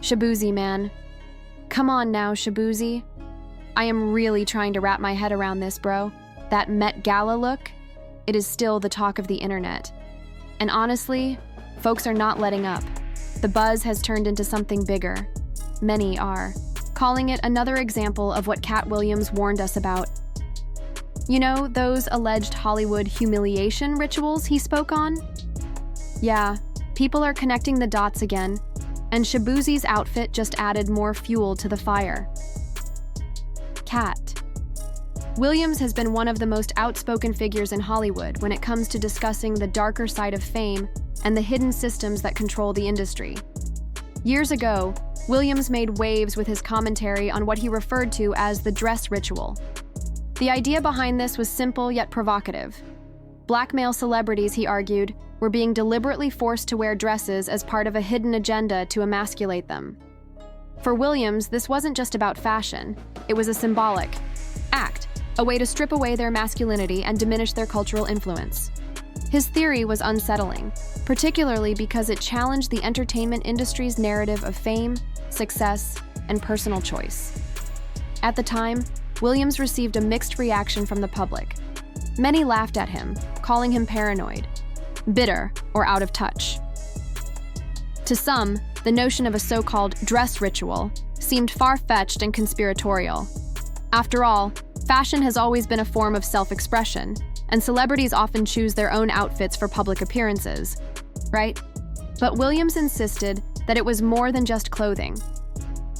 Shaboozey, man. Come on now, Shaboozey. I am really trying to wrap my head around this, bro. That Met Gala look? It is still the talk of the internet. And honestly, folks are not letting up. The buzz has turned into something bigger. Many are calling it another example of what Katt Williams warned us about. You know, those alleged Hollywood humiliation rituals he spoke on? Yeah, people are connecting the dots again, and Shaboozey's outfit just added more fuel to the fire. Katt Williams has been one of the most outspoken figures in Hollywood when it comes to discussing the darker side of fame and the hidden systems that control the industry. Years ago, Williams made waves with his commentary on what he referred to as the dress ritual. The idea behind this was simple yet provocative. Black male celebrities, he argued, were being deliberately forced to wear dresses as part of a hidden agenda to emasculate them. For Williams, this wasn't just about fashion. It was a symbolic act, a way to strip away their masculinity and diminish their cultural influence. His theory was unsettling, particularly because it challenged the entertainment industry's narrative of fame, success, and personal choice. At the time, Williams received a mixed reaction from the public. Many laughed at him, calling him paranoid, bitter, or out of touch. To some, the notion of a so-called dress ritual seemed far-fetched and conspiratorial. After all, fashion has always been a form of self-expression, and celebrities often choose their own outfits for public appearances, right? But Williams insisted that it was more than just clothing.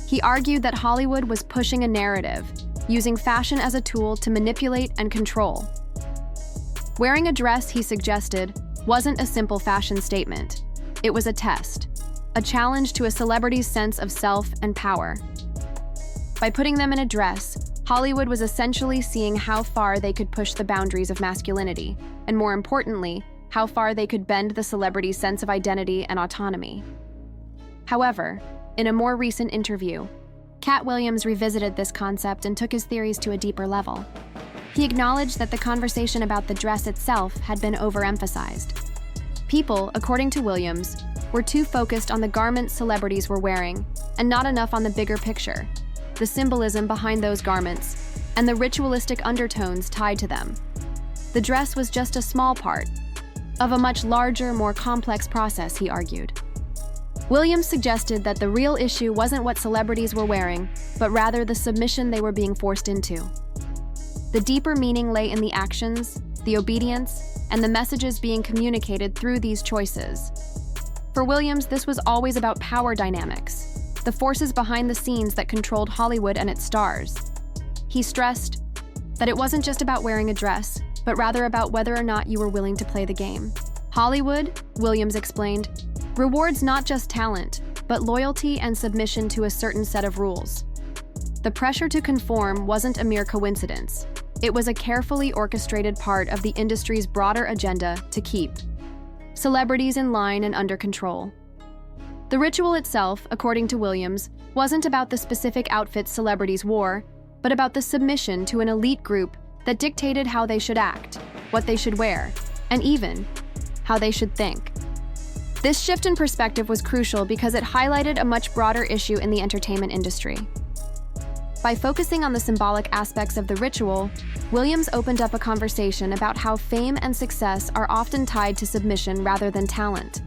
He argued that Hollywood was pushing a narrative, using fashion as a tool to manipulate and control. Wearing a dress, he suggested, wasn't a simple fashion statement. It was a test, a challenge to a celebrity's sense of self and power. By putting them in a dress, Hollywood was essentially seeing how far they could push the boundaries of masculinity, and more importantly, how far they could bend the celebrity's sense of identity and autonomy. However, in a more recent interview, Katt Williams revisited this concept and took his theories to a deeper level. He acknowledged that the conversation about the dress itself had been overemphasized. People, according to Williams, were too focused on the garments celebrities were wearing, and not enough on the bigger picture, the symbolism behind those garments, and the ritualistic undertones tied to them. The dress was just a small part of a much larger, more complex process, he argued. Williams suggested that the real issue wasn't what celebrities were wearing, but rather the submission they were being forced into. The deeper meaning lay in the actions, the obedience, and the messages being communicated through these choices. For Williams, this was always about power dynamics, the forces behind the scenes that controlled Hollywood and its stars. He stressed that it wasn't just about wearing a dress, but rather about whether or not you were willing to play the game. Hollywood, Williams explained, rewards not just talent, but loyalty and submission to a certain set of rules. The pressure to conform wasn't a mere coincidence. It was a carefully orchestrated part of the industry's broader agenda to keep celebrities in line and under control. The ritual itself, according to Williams, wasn't about the specific outfits celebrities wore, but about the submission to an elite group that dictated how they should act, what they should wear, and even how they should think. This shift in perspective was crucial because it highlighted a much broader issue in the entertainment industry. By focusing on the symbolic aspects of the ritual, Williams opened up a conversation about how fame and success are often tied to submission rather than talent.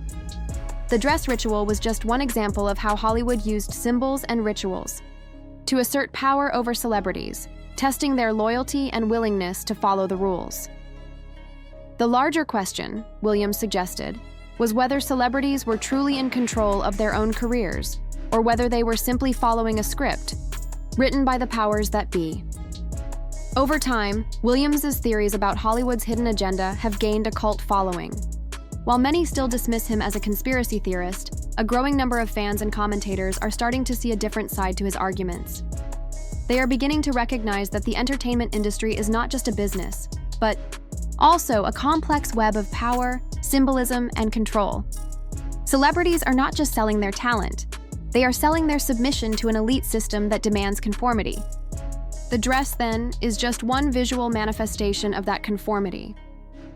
The dress ritual was just one example of how Hollywood used symbols and rituals to assert power over celebrities, testing their loyalty and willingness to follow the rules. The larger question, Williams suggested, was whether celebrities were truly in control of their own careers, or whether they were simply following a script written by the powers that be. Over time, Williams's theories about Hollywood's hidden agenda have gained a cult following. While many still dismiss him as a conspiracy theorist, a growing number of fans and commentators are starting to see a different side to his arguments. They are beginning to recognize that the entertainment industry is not just a business, but also a complex web of power, symbolism, and control. Celebrities are not just selling their talent, they are selling their submission to an elite system that demands conformity. The dress, then, is just one visual manifestation of that conformity,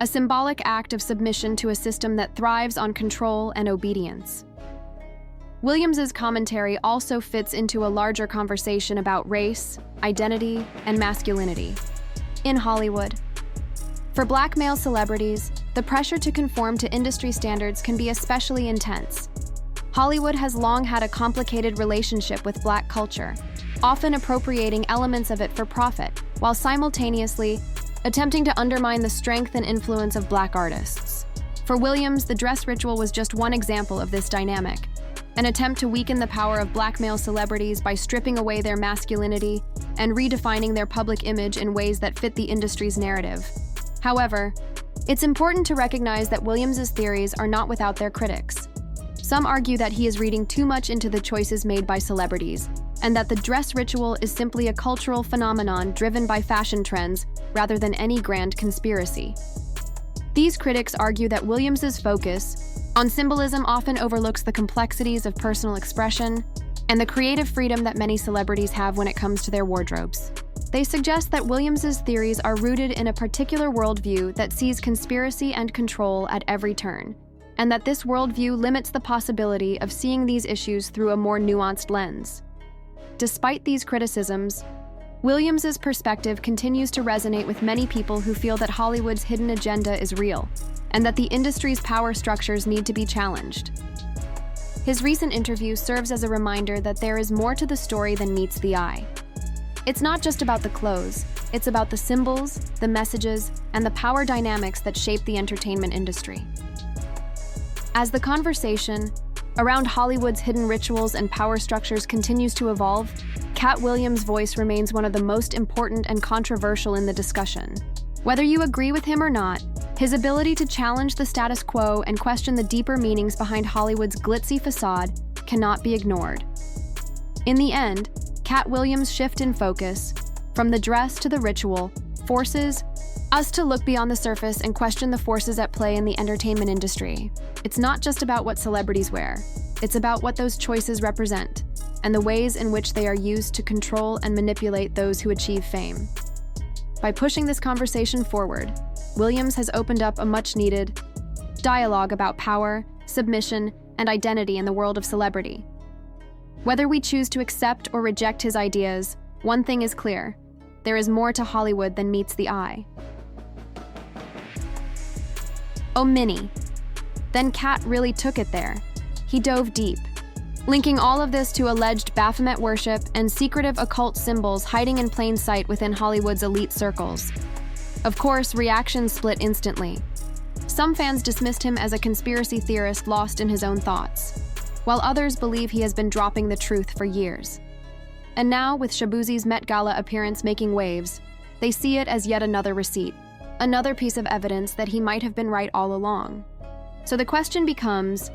a symbolic act of submission to a system that thrives on control and obedience. Williams's commentary also fits into a larger conversation about race, identity, and masculinity in Hollywood. For Black male celebrities, the pressure to conform to industry standards can be especially intense. Hollywood has long had a complicated relationship with Black culture, often appropriating elements of it for profit, while simultaneously attempting to undermine the strength and influence of Black artists. For Williams, the dress ritual was just one example of this dynamic, an attempt to weaken the power of Black male celebrities by stripping away their masculinity and redefining their public image in ways that fit the industry's narrative. However, it's important to recognize that Williams's theories are not without their critics. Some argue that he is reading too much into the choices made by celebrities, and that the dress ritual is simply a cultural phenomenon driven by fashion trends rather than any grand conspiracy. These critics argue that Williams's focus on symbolism often overlooks the complexities of personal expression and the creative freedom that many celebrities have when it comes to their wardrobes. They suggest that Williams's theories are rooted in a particular worldview that sees conspiracy and control at every turn, and that this worldview limits the possibility of seeing these issues through a more nuanced lens. Despite these criticisms, Williams's perspective continues to resonate with many people who feel that Hollywood's hidden agenda is real, and that the industry's power structures need to be challenged. His recent interview serves as a reminder that there is more to the story than meets the eye. It's not just about the clothes, it's about the symbols, the messages, and the power dynamics that shape the entertainment industry. As the conversation around Hollywood's hidden rituals and power structures continues to evolve, Katt Williams' voice remains one of the most important and controversial in the discussion. Whether you agree with him or not, his ability to challenge the status quo and question the deeper meanings behind Hollywood's glitzy facade cannot be ignored. In the end, Katt Williams' shift in focus, from the dress to the ritual, forces us to look beyond the surface and question the forces at play in the entertainment industry. It's not just about what celebrities wear, it's about what those choices represent, and the ways in which they are used to control and manipulate those who achieve fame. By pushing this conversation forward, Williams has opened up a much-needed dialogue about power, submission, and identity in the world of celebrity. Whether we choose to accept or reject his ideas, one thing is clear: there is more to Hollywood than meets the eye. Oh, Minnie. Then Katt really took it there. He dove deep, linking all of this to alleged Baphomet worship and secretive occult symbols hiding in plain sight within Hollywood's elite circles. Of course, reactions split instantly. Some fans dismissed him as a conspiracy theorist lost in his own thoughts, while others believe he has been dropping the truth for years. And now, with Shaboozey's Met Gala appearance making waves, they see it as yet another receipt, another piece of evidence that he might have been right all along. So the question becomes,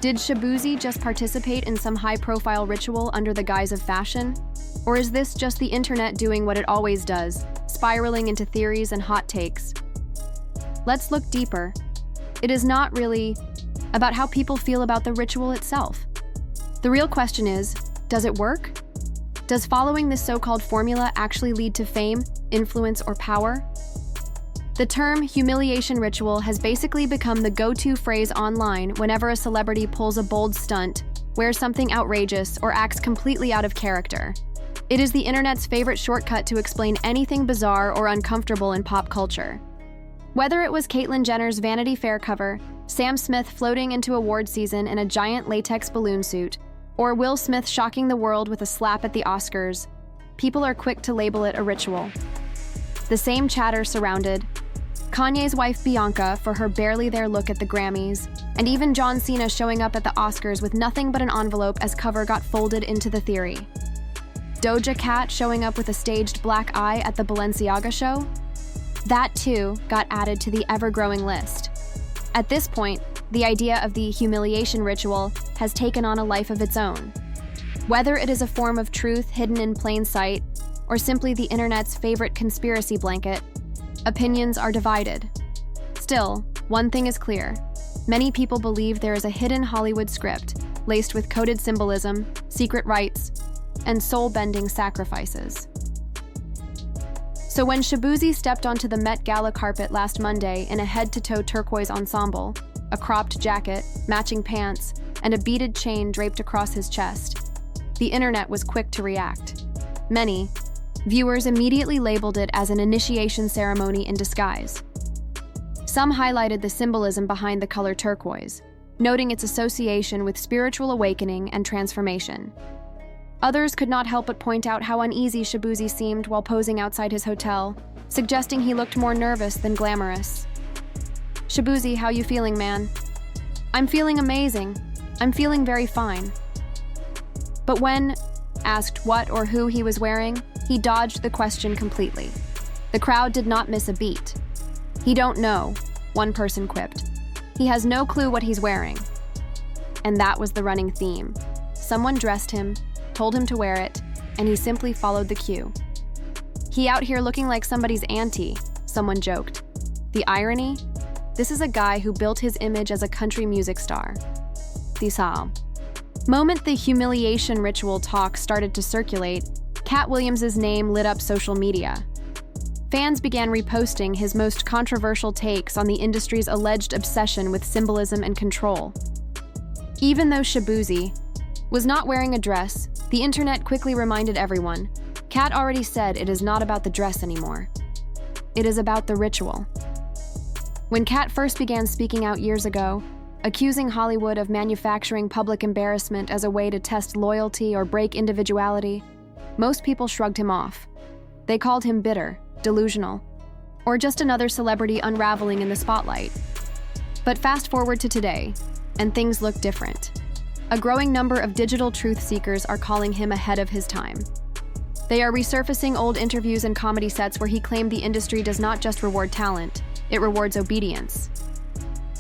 did Shaboozey just participate in some high-profile ritual under the guise of fashion? Or is this just the internet doing what it always does, spiraling into theories and hot takes? Let's look deeper. It is not really about how people feel about the ritual itself. The real question is, does it work? Does following this so-called formula actually lead to fame, influence, or power? The term humiliation ritual has basically become the go-to phrase online whenever a celebrity pulls a bold stunt, wears something outrageous, or acts completely out of character. It is the internet's favorite shortcut to explain anything bizarre or uncomfortable in pop culture. Whether it was Caitlyn Jenner's Vanity Fair cover, Sam Smith floating into award season in a giant latex balloon suit, or Will Smith shocking the world with a slap at the Oscars, people are quick to label it a ritual. The same chatter surrounded Kanye's wife Bianca for her barely there look at the Grammys, and even John Cena showing up at the Oscars with nothing but an envelope as cover got folded into the theory. Doja Cat showing up with a staged black eye at the Balenciaga show? That too got added to the ever-growing list. At this point, the idea of the humiliation ritual has taken on a life of its own. Whether it is a form of truth hidden in plain sight, or simply the internet's favorite conspiracy blanket, opinions are divided. Still, one thing is clear. Many people believe there is a hidden Hollywood script, laced with coded symbolism, secret rites, and soul-bending sacrifices. So when Shaboozey stepped onto the Met Gala carpet last Monday in a head-to-toe turquoise ensemble, a cropped jacket, matching pants, and a beaded chain draped across his chest. The internet was quick to react. Many viewers immediately labeled it as an initiation ceremony in disguise. Some highlighted the symbolism behind the color turquoise, noting its association with spiritual awakening and transformation. Others could not help but point out how uneasy Shaboozey seemed while posing outside his hotel, suggesting he looked more nervous than glamorous. "Shaboozey, how you feeling, man?" "I'm feeling amazing. I'm feeling very fine." But when asked what or who he was wearing, he dodged the question completely. The crowd did not miss a beat. "He don't know," one person quipped. "He has no clue what he's wearing." And that was the running theme. Someone dressed him, told him to wear it, and he simply followed the cue. "He out here looking like somebody's auntie," someone joked. The irony? This is a guy who built his image as a country music star. The moment the humiliation ritual talk started to circulate, Katt Williams' name lit up social media. Fans began reposting his most controversial takes on the industry's alleged obsession with symbolism and control. Even though Shaboozey was not wearing a dress, the internet quickly reminded everyone, Katt already said it is not about the dress anymore. It is about the ritual. When Katt first began speaking out years ago, accusing Hollywood of manufacturing public embarrassment as a way to test loyalty or break individuality, most people shrugged him off. They called him bitter, delusional, or just another celebrity unraveling in the spotlight. But fast forward to today, and things look different. A growing number of digital truth seekers are calling him ahead of his time. They are resurfacing old interviews and comedy sets where he claimed the industry does not just reward talent, it rewards obedience.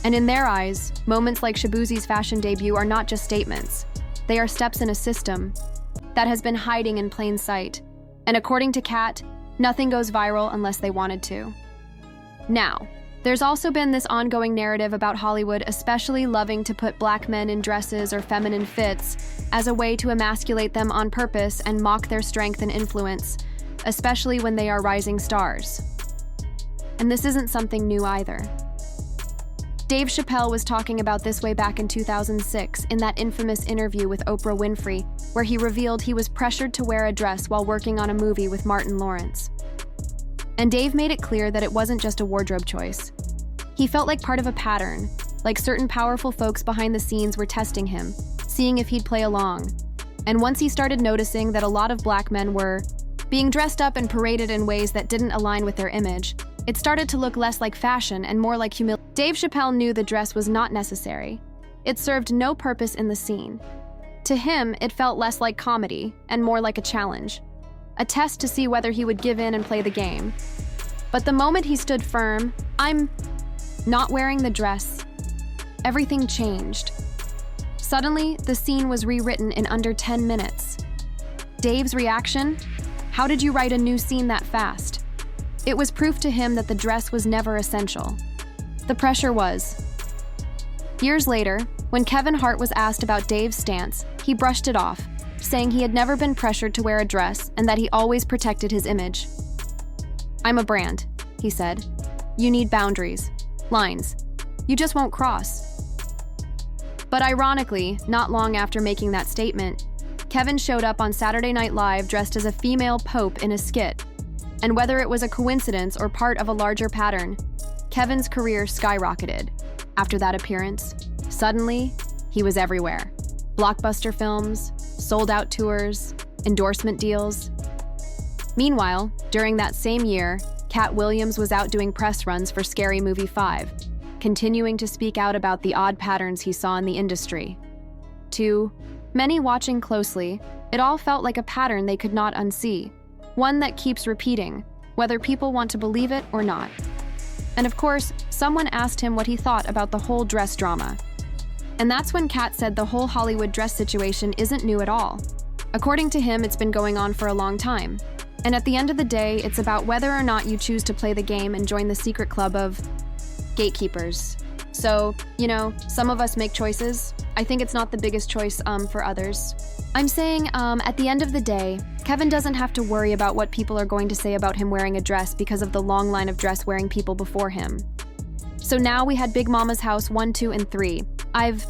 And in their eyes, moments like Shaboozey's fashion debut are not just statements. They are steps in a system that has been hiding in plain sight. And according to Katt, nothing goes viral unless they wanted to. Now, there's also been this ongoing narrative about Hollywood especially loving to put black men in dresses or feminine fits as a way to emasculate them on purpose and mock their strength and influence, especially when they are rising stars. And this isn't something new either. Dave Chappelle was talking about this way back in 2006 in that infamous interview with Oprah Winfrey, where he revealed he was pressured to wear a dress while working on a movie with Martin Lawrence. And Dave made it clear that it wasn't just a wardrobe choice. He felt like part of a pattern, like certain powerful folks behind the scenes were testing him, seeing if he'd play along. And once he started noticing that a lot of black men were being dressed up and paraded in ways that didn't align with their image, it started to look less like fashion and more like humility. Dave Chappelle knew the dress was not necessary. It served no purpose in the scene. To him, it felt less like comedy and more like a challenge, a test to see whether he would give in and play the game. But the moment he stood firm, "I'm not wearing the dress," everything changed. Suddenly, the scene was rewritten in under 10 minutes. Dave's reaction? How did you write a new scene that fast? It was proof to him that the dress was never essential. The pressure was. Years later, when Kevin Hart was asked about Dave's stance, he brushed it off, saying he had never been pressured to wear a dress and that he always protected his image. "I'm a brand," he said. "You need boundaries, lines. You just won't cross." But ironically, not long after making that statement, Kevin showed up on Saturday Night Live dressed as a female pope in a skit. And whether it was a coincidence or part of a larger pattern, Kevin's career skyrocketed. After that appearance, suddenly, he was everywhere. Blockbuster films, sold-out tours, endorsement deals. Meanwhile, during that same year, Katt Williams was out doing press runs for Scary Movie 5, continuing to speak out about the odd patterns he saw in the industry. To many watching closely, it all felt like a pattern they could not unsee, one that keeps repeating, whether people want to believe it or not. And of course, someone asked him what he thought about the whole dress drama. And that's when Katt said the whole Hollywood dress situation isn't new at all. According to him, it's been going on for a long time. And at the end of the day, it's about whether or not you choose to play the game and join the secret club of gatekeepers. So, some of us make choices. I think it's not the biggest choice for others. I'm saying, at the end of the day, Kevin doesn't have to worry about what people are going to say about him wearing a dress because of the long line of dress-wearing people before him. So now we had Big Mama's House 1, 2, and 3. I've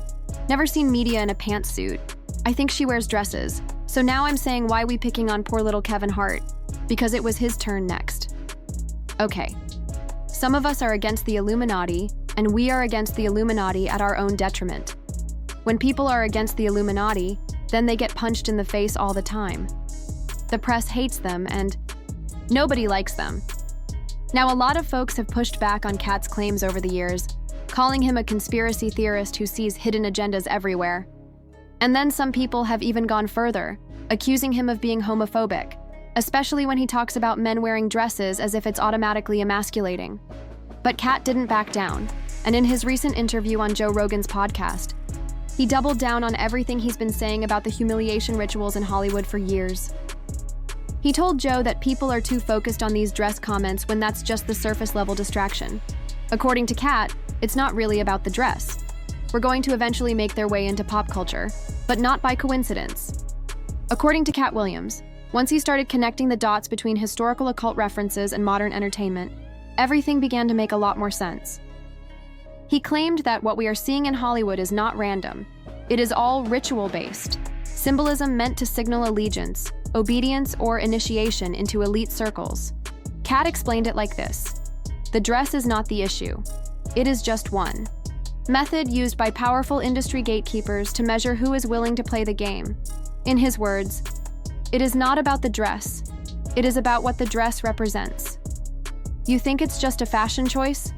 Never seen media in a pantsuit. I think she wears dresses. So now I'm saying, why we picking on poor little Kevin Hart? Because it was his turn next. Okay. Some of us are against the Illuminati, and we are against the Illuminati at our own detriment. When people are against the Illuminati, then they get punched in the face all the time. The press hates them, and nobody likes them. Now, a lot of folks have pushed back on Katt's claims over the years, calling him a conspiracy theorist who sees hidden agendas everywhere. And then some people have even gone further, accusing him of being homophobic, especially when he talks about men wearing dresses as if it's automatically emasculating. But Katt didn't back down, and in his recent interview on Joe Rogan's podcast, he doubled down on everything he's been saying about the humiliation rituals in Hollywood for years. He told Joe that people are too focused on these dress comments when that's just the surface-level distraction. According to Katt, it's not really about the dress. We're going to eventually make their way into pop culture, but not by coincidence. According to Katt Williams, once he started connecting the dots between historical occult references and modern entertainment, everything began to make a lot more sense. He claimed that what we are seeing in Hollywood is not random. It is all ritual-based, symbolism meant to signal allegiance, obedience, or initiation into elite circles. Katt explained it like this: the dress is not the issue. It is just one method used by powerful industry gatekeepers to measure who is willing to play the game. In his words, it is not about the dress. It is about what the dress represents. You think it's just a fashion choice?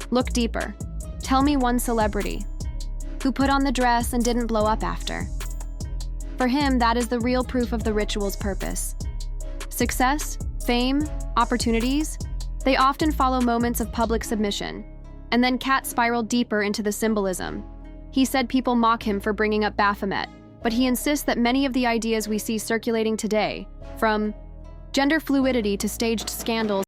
Look deeper. Tell me one celebrity who put on the dress and didn't blow up after. For him, that is the real proof of the ritual's purpose. Success, fame, opportunities, they often follow moments of public submission. And then Katt spiraled deeper into the symbolism. He said people mock him for bringing up Baphomet, but he insists that many of the ideas we see circulating today, from gender fluidity to staged scandals,